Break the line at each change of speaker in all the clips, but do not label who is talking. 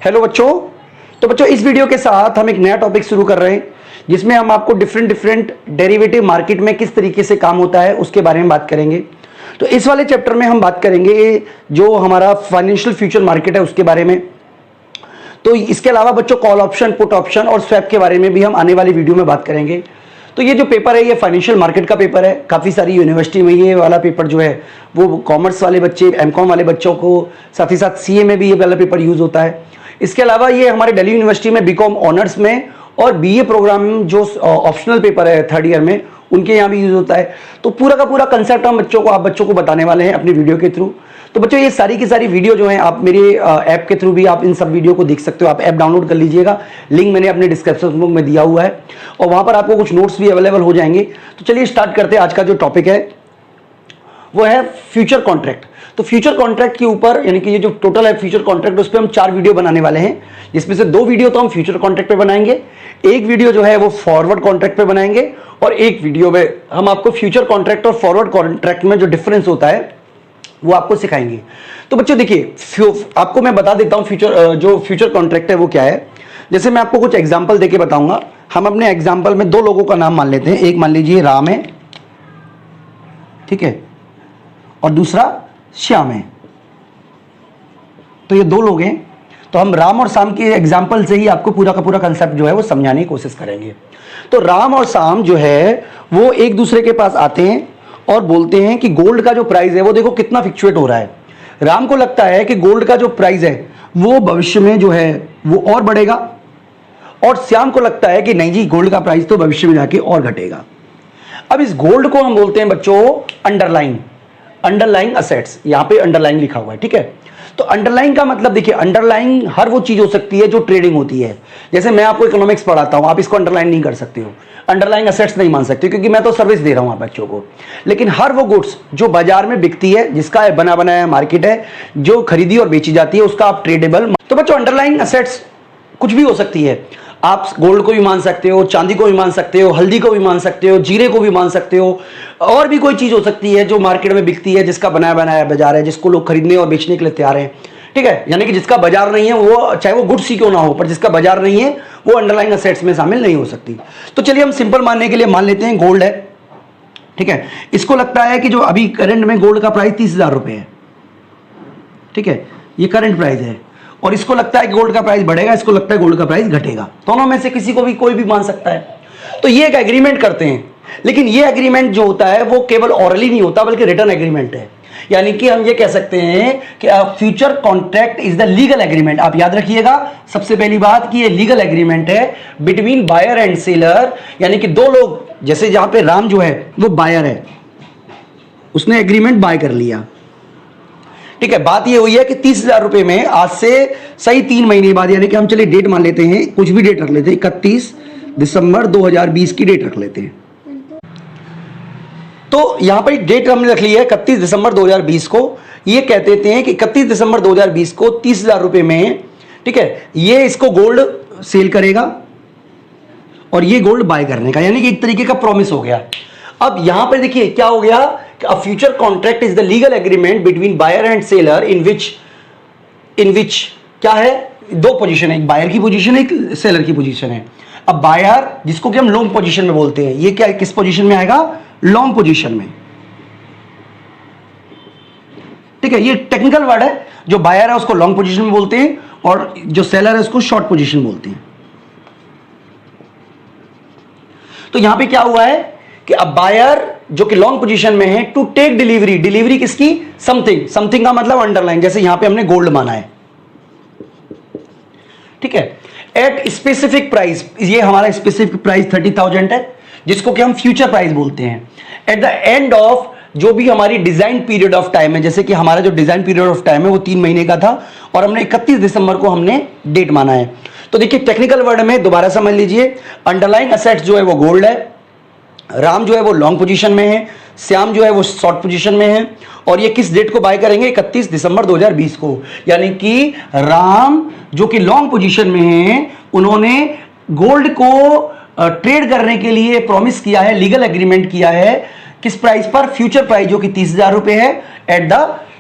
Hello बच्चों। तो बच्चों इस वीडियो के साथ हम एक नया टॉपिक शुरू कर रहे हैं जिसमें हम आपको डिफरेंट डेरिवेटिव मार्केट में किस तरीके से काम होता है उसके बारे में बात करेंगे। तो इस वाले चैप्टर में हम बात करेंगे जो हमारा फाइनेंशियल फ्यूचर मार्केट है उसके बारे में। तो इसके अलावा बच्चों कॉल ऑप्शन, पुट ऑप्शन और स्वैप के बारे में भी हम आने वाली वीडियो में बात करेंगे। तो ये जो पेपर है ये फाइनेंशियल मार्केट का पेपर है। काफ़ी सारी यूनिवर्सिटी में ये वाला पेपर जो है वो कॉमर्स वाले बच्चे, एमकॉम वाले बच्चों को, साथ ही साथ सीए में भी ये वाला पेपर यूज़ होता है। इसके अलावा ये हमारे दिल्ली यूनिवर्सिटी में बीकॉम ऑनर्स में और बीए प्रोग्राम जो ऑप्शनल पेपर है थर्ड ईयर में उनके यहाँ भी यूज़ होता है। तो पूरा का पूरा कंसेप्ट हम आप बच्चों को बताने वाले हैं अपनी वीडियो के थ्रू। तो बच्चों ये सारी की सारी वीडियो जो है आप मेरे ऐप के थ्रू भी आप इन सब वीडियो को देख सकते हो। आप ऐप डाउनलोड कर लीजिएगा, लिंक मैंने अपने डिस्क्रिप्शन बॉक्स में दिया हुआ है और वहाँ पर आपको कुछ नोट्स भी अवेलेबल हो जाएंगे। तो चलिए स्टार्ट करते हैं। आज का जो टॉपिक है वो है फ्यूचर कॉन्ट्रैक्ट। तो फ्यूचर कॉन्ट्रैक्ट के ऊपर यानी कि ये जो टोटल है फ्यूचर कॉन्ट्रैक्ट उस पर हम 4 वीडियो बनाने वाले हैं, जिसमें से 2 वीडियो तो हम फ्यूचर कॉन्ट्रैक्ट पे बनाएंगे, एक वीडियो जो है वो फॉरवर्ड कॉन्ट्रैक्ट पे बनाएंगे और एक वीडियो में हम आपको फ्यूचर कॉन्ट्रैक्ट और फॉरवर्ड कॉन्ट्रैक्ट में जो डिफरेंस होता है वो आपको सिखाएंगे। तो बच्चों देखिए आपको मैं बता देता हूँ जो फ्यूचर कॉन्ट्रैक्ट है वो क्या है। जैसे मैं आपको कुछ एग्जाम्पल देके बताऊंगा। हम अपने एग्जाम्पल में 2 लोगों का नाम मान लेते हैं। एक मान लीजिए राम है, ठीक है, और दूसरा श्याम है। तो ये 2 लोग हैं। तो हम राम और श्याम के एग्जाम्पल से ही आपको पूरा का पूरा कंसेप्ट जो है वो समझाने की कोशिश करेंगे। तो राम और श्याम जो है वो एक दूसरे के पास आते हैं और बोलते हैं कि गोल्ड का जो प्राइस है वो देखो कितना फ्लक्चुएट हो रहा है। राम को लगता है कि गोल्ड का जो प्राइस है वो भविष्य में जो है वो और बढ़ेगा और श्याम को लगता है कि नहीं जी गोल्ड का प्राइस तो भविष्य में जाके और घटेगा। अब इस गोल्ड को हम बोलते हैं बच्चों अंडरलाइंग असेट्स। यहां पे अंडरलाइंग लिखा हुआ है, ठीक है। तो अंडरलाइंग का मतलब देखिए अंडरलाइंग हर वो चीज हो सकती है जो ट्रेडिंग होती है। जैसे मैं आपको इकोनॉमिक्स पढ़ाता हूं, आप इसको अंडरलाइन नहीं कर सकते हो, अंडरलाइंग असेट्स नहीं मान सकते क्योंकि मैं तो सर्विस दे रहा हूं आप बच्चों को। लेकिन हर वो गुड्स जो बाजार में बिकती है, जिसका बना बनाया मार्केट है, जो खरीदी और बेची जाती है, उसका आप ट्रेडेबल। तो बच्चों अंडरलाइंग असेट्स कुछ भी हो सकती है। आप गोल्ड को भी मान सकते हो, चांदी को भी मान सकते हो, हल्दी को भी मान सकते हो, जीरे को भी मान सकते हो, और भी कोई चीज हो सकती है जो मार्केट में बिकती है, जिसका बनाया बनाया बाजार है, जिसको लोग खरीदने और बेचने के लिए तैयार हैं, ठीक है। यानी कि जिसका बाजार नहीं है वो, चाहे वो गुड्स ही क्यों ना हो, पर जिसका बाजार नहीं है वो अंडरलाइंग असेट्स में शामिल नहीं हो सकती। तो चलिए हम सिंपल मानने के लिए मान लेते हैं गोल्ड है, ठीक है। इसको लगता है कि जो अभी करंट में गोल्ड का प्राइस 30,000 रुपए है, ठीक है, ये करंट प्राइस है। और इसको लगता है कि गोल्ड का प्राइस बढ़ेगा, इसको लगता है गोल्ड का प्राइस घटेगा। दोनों में से किसी को भी कोई भी मान सकता है। तो ये एक एग्रीमेंट करते हैं, लेकिन ये एग्रीमेंट जो होता है वो केवल ऑरली नहीं होता बल्कि रिटन एग्रीमेंट है। यानी कि हम ये कह सकते हैं कि future contract is the legal agreement. आप याद रखिएगा सबसे पहली बात कि ये लीगल एग्रीमेंट है बिटवीन बायर एंड सेलर। यानी कि 2 लोग, जैसे जहां पे राम जो है वो बायर है, उसने एग्रीमेंट बाय कर लिया, ठीक है। बात ये हुई है कि 30,000 रुपए में आज से सही 3 महीने बाद, यानी कि हम चलिए डेट मान लेते हैं, कुछ भी डेट रख लेते हैं, 31 दिसंबर 2020 की डेट रख लेते हैं। तो यहां पर एक डेट हमने रख ली है 31 दिसंबर 2020 को। ये कह देते हैं कि 31 दिसंबर 2020 को 30,000 रुपए में, ठीक है, ये इसको गोल्ड सेल करेगा और ये गोल्ड बाय करने का, यानी कि एक तरीके का प्रॉमिस हो गया। अब यहां पर देखिए क्या हो गया कि a future contract is the legal agreement between buyer and seller in which क्या है, 2 पोजीशन है, एक बायर की पोजीशन है, एक सेलर की पोजीशन है। अब बायर जिसको कि हम लॉन्ग पोजीशन में बोलते हैं, ये क्या है, किस पोजीशन में आएगा, लॉन्ग पोजीशन में, ठीक है। ये टेक्निकल वर्ड है। जो बायर है उसको लॉन्ग पोजीशन में बोलते हैं और जो सेलर है उसको शॉर्ट पोजीशन बोलते हैं। तो यहां पे क्या हुआ है कि अब बायर जो कि लॉन्ग पोजीशन में है टू टेक डिलीवरी किसकी, समथिंग का मतलब अंडरलाइन, जैसे यहां पे हमने गोल्ड माना है, ठीक है, एट स्पेसिफिक प्राइस। ये हमारा स्पेसिफिक प्राइस 30,000 है, जिसको कि हम फ्यूचर प्राइस बोलते हैं। एट द एंड ऑफ जो भी हमारी डिजाइन पीरियड ऑफ टाइम है, जैसे कि हमारा जो डिजाइन पीरियड ऑफ टाइम है वो 3 महीने का था और हमने 31 दिसंबर को हमने डेट माना है। तो देखिए टेक्निकल वर्ड में दोबारा समझ लीजिए, अंडरलाइंग असेट्स जो है वो गोल्ड है, राम जो है वो लॉन्ग पोजीशन में है, श्याम जो है वो शॉर्ट पोजीशन में है, और ये किस डेट को बाय करेंगे, 31 दिसंबर 2020 को। यानी कि राम जो कि लॉन्ग पोजीशन में है, उन्होंने गोल्ड को ट्रेड करने के लिए प्रॉमिस किया है, लीगल एग्रीमेंट किया है, किस प्राइस पर, फ्यूचर प्राइस जो कि 30,000 रुपए है, at the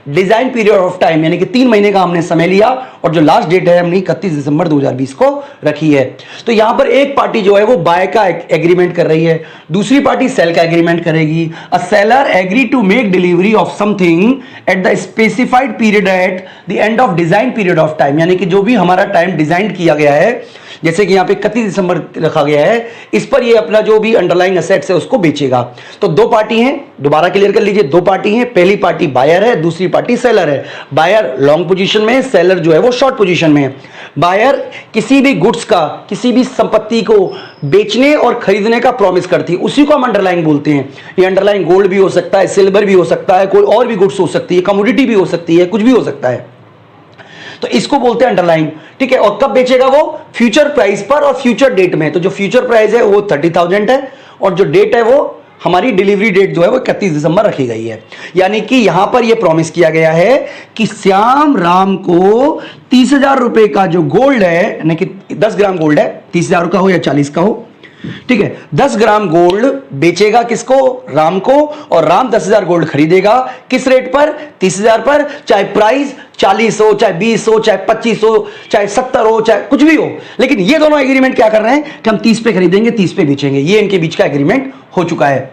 design period of time यानी कि 3 महीने का हमने समय लिया और जो लास्ट डेट है हमने 31 दिसंबर 2020 को रखी है। तो यहां पर एक पार्टी जो है वो बाय का एग्रीमेंट कर रही है, दूसरी पार्टी सेल का एग्रीमेंट करेगी। A seller agree to make delivery of something at the specified period at the end of design period of time, यानी कि जो भी हमारा टाइम डिजाइन किया गया है, जैसे कि यहां पे 31 दिसंबर रखा गया है, इस पर ये अपना जो भी अंडरलाइंग एसेट्स है उसको बेचेगा। तो दो पार्टी हैं, दोबारा क्लियर कर लीजिए, दो पार्टी हैं, पहली पार्टी बायर है, दूसरी पार्टी सेलर है। बायर लॉन्ग पोजीशन में है, सेलर जो है वो शॉर्ट पोजीशन में है। बायर किसी भी गुड्स का, किसी भी संपत्ति को बेचने और खरीदने का प्रॉमिस करती है, उसी को हम अंडरलाइंग बोलते हैं। ये अंडरलाइंग गोल्ड भी हो सकता है, सिल्वर भी हो सकता है, कोई और भी गुड्स हो सकती है, कमोडिटी भी हो सकती है, कुछ भी हो सकता है, तो इसको बोलते हैं अंडरलाइन। ठीक है, और कब बेचेगा वो? फ्यूचर प्राइस पर और फ्यूचर डेट में। तो जो फ्यूचर प्राइस है वो 30,000 है और जो डेट है वो हमारी डिलीवरी डेट जो है वो 31 दिसंबर रखी गई है। यानी कि यहां पर ये प्रॉमिस किया गया है कि श्याम राम को 30,000 रुपए का जो गोल्ड है, यानी कि 10 ग्राम गोल्ड है, 30,000 का हो या 40 का हो, ठीक है, 10 ग्राम गोल्ड बेचेगा किसको? राम को, और राम 10,000 गोल्ड खरीदेगा। किस रेट पर? 30,000 पर, चाहे प्राइस 40 हो, चाहे 20 हो, चाहे 25 हो, चाहे 70 हो, चाहे कुछ भी हो, लेकिन ये दोनों एग्रीमेंट क्या कर रहे हैं कि हम 30 पे खरीदेंगे, 30 पे बेचेंगे। ये इनके बीच का एग्रीमेंट हो चुका है।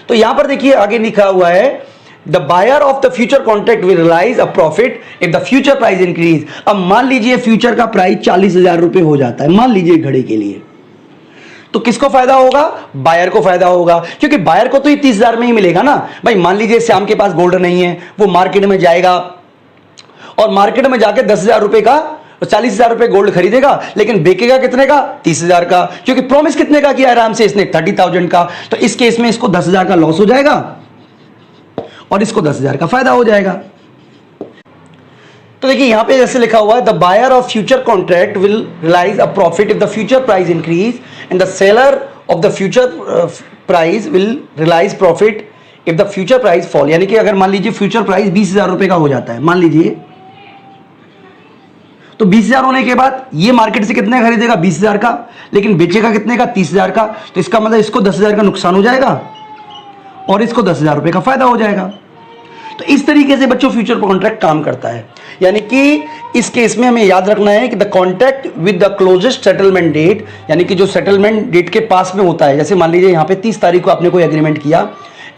तो यहां पर देखिए आगे लिखा हुआ है, the buyer of the future contract will realise a profit if the future price increase. अब मान लीजिए फ्यूचर का प्राइस 40,000 रुपए हो जाता है, मान लीजिए घड़ी के लिए, तो किसको फायदा होगा? बायर को फायदा होगा, क्योंकि बायर को तो ये 30,000 में ही मिलेगा ना। भाई मान लीजिए श्याम के पास गोल्ड नहीं है, वो मार्केट में जाएगा और मार्केट में जाके 10,000 रुपए का, 40,000 रुपए गोल्ड खरीदेगा, लेकिन बेचेगा कितने का? 30,000 का, क्योंकि प्रॉमिस कितने का किया आराम से इसने? 30,000 का। तो इस केस में इसको 10,000 का लॉस हो जाएगा और इसको 10,000 का फायदा हो जाएगा। तो देखिए यहां पे जैसे लिखा हुआ है, the buyer of future contract will realise a profit if the future price increase and the seller of the future price will realise profit if the future price fall. यानी कि अगर मान लीजिए फ्यूचर प्राइस 20,000 रुपए का हो जाता है, मान लीजिए, तो 20,000 होने के बाद ये मार्केट से कितने खरीदेगा? 20,000 का, लेकिन बेचेगा कितने का? 30,000 का। तो इसका मतलब इसको 10,000 का नुकसान हो जाएगा और इसको 10,000 रुपए का फायदा हो जाएगा। तो इस तरीके से बच्चों फ्यूचर कॉन्ट्रैक्ट काम करता है। यानी कि इस केस में हमें याद रखना है कि the contract with the closest settlement date, यानी कि जो सेटलमेंट डेट के पास में होता है, जैसे मान लीजिए यहाँ पे 30 तारीख को आपने कोई एग्रीमेंट किया,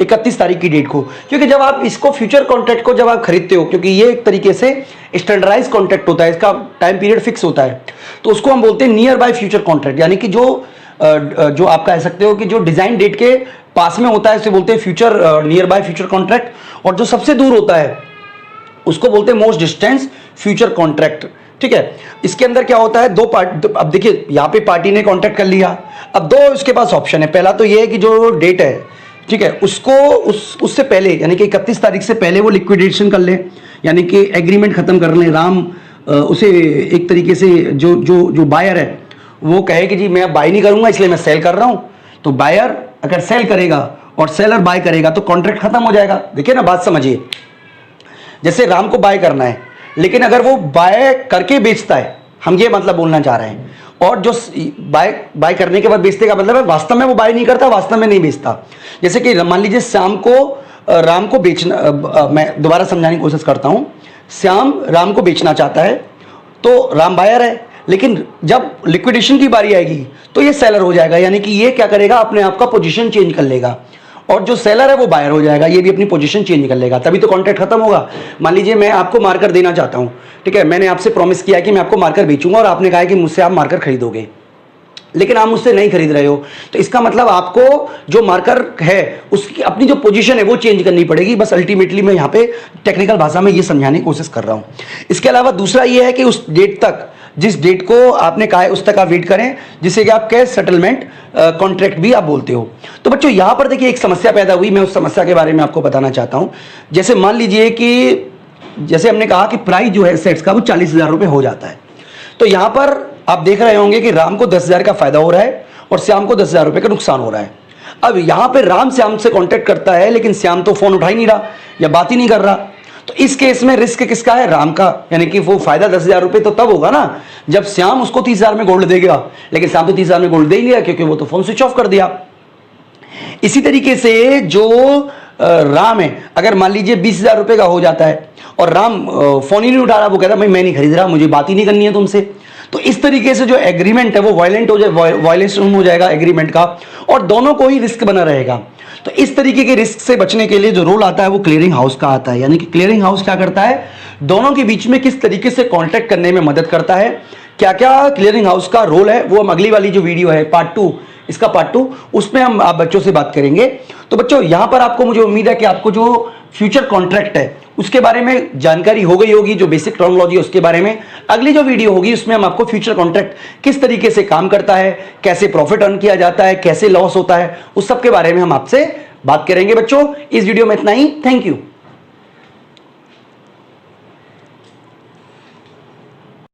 31 तारीख की डेट को, क्योंकि जब आप इसको फ्यूचर कॉन्ट्रैक्ट को जब आप खरीदते हो, क्योंकि ये एक तरीके से स्टैंडर्डाइज कॉन्ट्रैक्ट होता है, इसका टाइम पीरियड फिक्स होता है, तो उसको हम बोलते हैं नियर बाय फ्यूचर कॉन्ट्रैक्ट। यानी कि जो आप कह सकते हो कि जो डिजाइन डेट के पास में होता है उसे बोलते हैं future near by future contract, और जो सबसे दूर होता है उसको बोलते हैं मोस्ट डिस्टेंस फ्यूचर कॉन्ट्रैक्ट। ठीक है, इसके अंदर क्या होता है, दो पार्टी, अब देखिए यहाँ पे पार्टी ने कॉन्ट्रैक्ट कर लिया, अब दो उसके पास ऑप्शन है। पहला तो ये है कि जो डेट है, ठीक है, उसको उससे पहले यानी कि 31 तारीख से पहले वो लिक्विडेशन कर ले, यानी कि एग्रीमेंट खत्म कर ले। राम उसे एक तरीके से जो जो जो बायर है वो कहे कि जी मैं अब बाय नहीं करूंगा इसलिए मैं सेल कर रहा हूं, तो बायर अगर सेल करेगा और सेलर बाय करेगा तो कॉन्ट्रैक्ट खत्म हो जाएगा। देखिए ना, बात समझिए, जैसे राम को बाय करना है, लेकिन अगर वो बाय करके बेचता है, हम ये मतलब बोलना चाह रहे हैं, और जो बाय करने के बाद बेचने का मतलब है वास्तव में वो बाय नहीं करता, वास्तव में नहीं बेचता। जैसे कि मान लीजिए श्याम को राम को बेचना, मैं दोबारा समझाने की कोशिश करता हूं, श्याम राम को बेचना चाहता है तो राम बायर है, लेकिन जब लिक्विडेशन की बारी आएगी तो ये सेलर हो जाएगा। यानी कि ये क्या करेगा, अपने आप का पोजीशन चेंज कर लेगा, और जो सेलर है वो बायर हो जाएगा, ये भी अपनी पोजीशन चेंज कर लेगा, तभी तो कॉन्ट्रैक्ट खत्म होगा। मान लीजिए मैं आपको मार्कर देना चाहता हूं, ठीक है, मैंने आपसे प्रॉमिस किया कि मैं आपको मार्कर बेचूंगा और आपने कहा कि मुझसे आप मार्कर खरीदोगे, लेकिन आप मुझसे नहीं खरीद रहे हो, तो इसका मतलब आपको जो मार्कर है उसकी अपनी जो पोजीशन है वो चेंज करनी पड़ेगी। बस अल्टीमेटली मैं यहाँ पे टेक्निकल भाषा में ये समझाने की कोशिश कर रहा हूँ। इसके अलावा दूसरा ये है कि उस डेट तक, जिस डेट को आपने कहा है उस तक आप वेट करें, जिसे कि आप कैश सेटलमेंट कॉन्ट्रैक्ट भी आप बोलते हो। तो बच्चों यहाँ पर देखिए एक समस्या पैदा हुई, मैं उस समस्या के बारे में आपको बताना चाहता हूँ। जैसे मान लीजिए कि जैसे हमने कहा कि प्राइस जो है सेट्स का वो 40,000 रुपये हो जाता है, तो यहाँ पर आप देख रहे होंगे कि राम को 10,000 का फायदा हो रहा है और श्याम को 10,000 रुपये का नुकसान हो रहा है। अब यहाँ पे राम श्याम से कॉन्टैक्ट करता है, लेकिन श्याम तो फोन उठा ही नहीं रहा या बात ही नहीं कर रहा, तो इस केस में रिस्क किसका है, राम का। यानी कि वो फायदा 10,000 रुपये तो तब होगा ना जब श्याम उसको 30,000 में गोल्ड देगा, लेकिन श्याम तो 30,000 में गोल्ड दे ही नहीं रहा क्योंकि वो तो फोन स्विच ऑफ कर दिया। इसी तरीके से जो राम है, अगर मान लीजिए 20,000 रुपए का हो जाता है और राम फोन ही नहीं उठा रहा, वो कहता है भाई मैं नहीं खरीद रहा, मुझे बात ही नहीं करनी है तुमसे, तो इस तरीके से जो एग्रीमेंट है वो वायलेशन हो जाएगा एग्रीमेंट का, और दोनों को ही रिस्क बना रहेगा। तो इस तरीके के रिस्क से बचने के लिए जो रोल आता है वो क्लियरिंग हाउस का आता है। यानी कि क्लियरिंग हाउस क्या करता है, दोनों के बीच में किस तरीके से कॉन्ट्रैक्ट करने में मदद करता है, क्या क्या क्लियरिंग हाउस का रोल है, वो हम अगली वाली जो वीडियो है पार्ट 2, इसका पार्ट 2, उसमें हम आप बच्चों से बात करेंगे। तो बच्चों यहां पर आपको, मुझे उम्मीद है कि आपको जो फ्यूचर कॉन्ट्रैक्ट है उसके बारे में जानकारी हो गई होगी, जो बेसिक टर्मिनोलॉजी है उसके बारे में। अगली जो वीडियो होगी उसमें हम आपको फ्यूचर कॉन्ट्रैक्ट किस तरीके से काम करता है, कैसे प्रॉफिट अर्न किया जाता है, कैसे लॉस होता है, उस सब के बारे में हम आपसे बात करेंगे। बच्चों इस वीडियो में इतना ही, थैंक यू।